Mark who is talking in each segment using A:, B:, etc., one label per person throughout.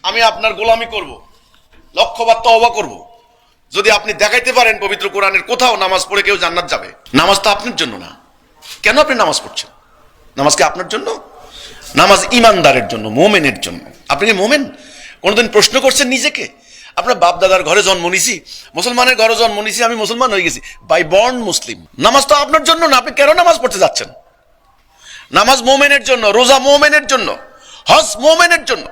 A: আমি আপনার গোলামি করব, লক্ষ্যবার তওবা করব যদি আপনি দেখাইতে পারেন পবিত্র কোরআনের কোথাও নামাজ পড়ে কেউ জান্নাত যাবে। নামাজ তো আপনার জন্য না। কেন আপনি নামাজ পড়ছেন? নামাজ কি আপনার জন্য? নামাজ ইমানদারের জন্য, মোমেনের জন্য। আপনি কি মোমেন? কোনোদিন প্রশ্ন করছেন নিজেকে? আপনার বাপ দাদার ঘরে জন্ম নিছি, মুসলমানের ঘরে জন্ম নিছি, আমি মুসলমান হয়ে গেছি, বাই বর্ন মুসলিম। নামাজ তো আপনার জন্য না। আপনি কেন নামাজ পড়তে যাচ্ছেন? নামাজ মোমেনের জন্য, রোজা মোমেনের জন্য, হজ মোমেনের জন্য।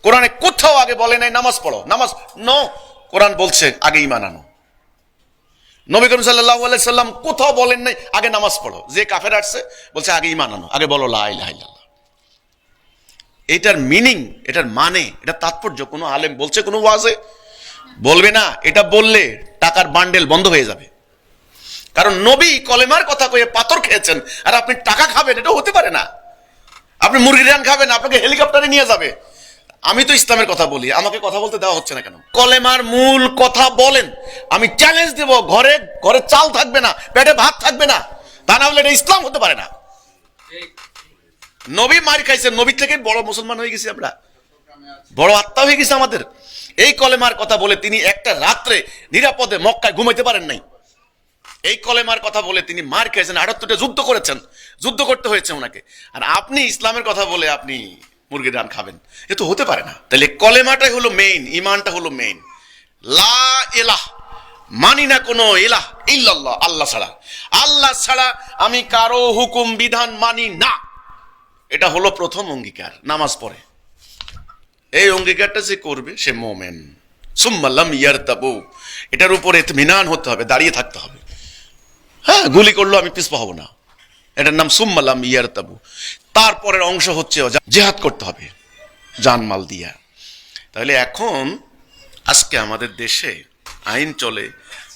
A: কোরআনে কোথাও আগে বলে নাই নামাজ পড়ো, নামাজ নো। কোরআন বলছে আগে ঈমান আনো। নবী করিম সাল্লাল্লাহু আলাইহি সাল্লাম কোথাও বলেন নাই আগে নামাজ পড়ো। যে কাফের আসছে বলছে আগে ঈমান আনো, আগে বলো লা ইলাহা ইল্লাল্লাহ। এটার মিনিং, এটার মানে, এটা তাৎপর্য কোনো আলেম বলছে কোনো ওয়াজে? বলবে না। এটা বললে টাকার বান্ডেল বন্ধ হয়ে যাবে। কারণ নবী কলেমার কথা কয়ে পাথর খেয়েছেন, আর আপনি টাকা খাবেন, এটা হতে পারে না। আপনি মুরগির রান খাবেন, আপনাকে হেলিকপ্টারে নিয়ে যাবে। আমি তো ইসলামের কথা বলি, আমাকে কথা বলতে দেওয়া হচ্ছে না কেন? কলেমার মূল কথা বলেন। আমি চ্যালেঞ্জ দেব, ঘরে ঘরে চাল থাকবে না, পেটে ভাত থাকবে না, তা না হলে এটা ইসলাম হতে পারে না। নবী মার খাইছেন, নবী থেকে বড় মুসলমান হয়ে গেছি আমরা, বড় আত্মা হয়ে গেছে আমাদের। এই কলেমার কথা বলে তিনি একটা রাত্রে নিরাপদে মক্কায় ঘুমাইতে পারেন নাই। এই কলেমার কথা বলে তিনি মার খেয়েছেন, 78টা যুদ্ধ করেছেন, যুদ্ধ করতে হয়েছে ওনাকে। আর আপনি ইসলামের কথা বলে আপনি মুরগির রান খাবেন, এ তো হতে পারে না। তাহলে কলেমাটাই হলো মেইন, ইমানটা হলো মেইন। লা ইলাহ, মানি না কোনো ইলাহ ইল্লাল্লাহ, আল্লাহ ছাড়া। আল্লাহ ছাড়া আমি কারো হুকুম বিধান মানি না। এটা হলো প্রথম অঙ্গীকার নামাজ পড়ে। এই অঙ্গীকারটা যে করবে সে মোমেন। সুম্মা লাম ইয়ারতাবু, এটার উপরে ইতমিনান হতে হবে, দাঁড়িয়ে থাকতে হবে। হ্যাঁ, গুলি করলো আমি পিছপা হব না, এটার নাম সুম্মা লাম ইয়ারতাবু। তারপরের অংশ হচ্ছে জিহাদ করতে হবে জানমাল দিয়া। তাহলে এখন আজকে আমাদের দেশে আইন চলে,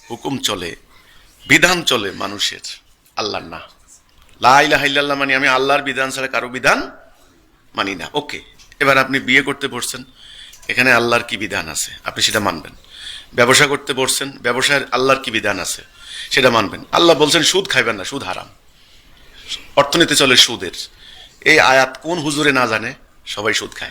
A: হুকুম চলে, বিধান চলে মানুষের, আল্লাহর না। লা ইলাহা ইল্লাল্লাহ মানে আমি আল্লাহর বিধান ছাড়া কারো বিধান মানি না। ওকে, এবার আপনি বিয়ে করতে বসছেন, এখানে আল্লাহর কি বিধান আছে আপনি সেটা মানবেন। ব্যবসা করতে বসছেন, ব্যবসার আল্লাহর কি বিধান আছে সেটা মানবেন। আল্লাহ বলছেন সুদ খাইবেন না, সুদ হারাম, অর্থনীতি চলে সুদের। এই আয়াত কোন হুজুরে না জানে? সবাই সুদ খায়।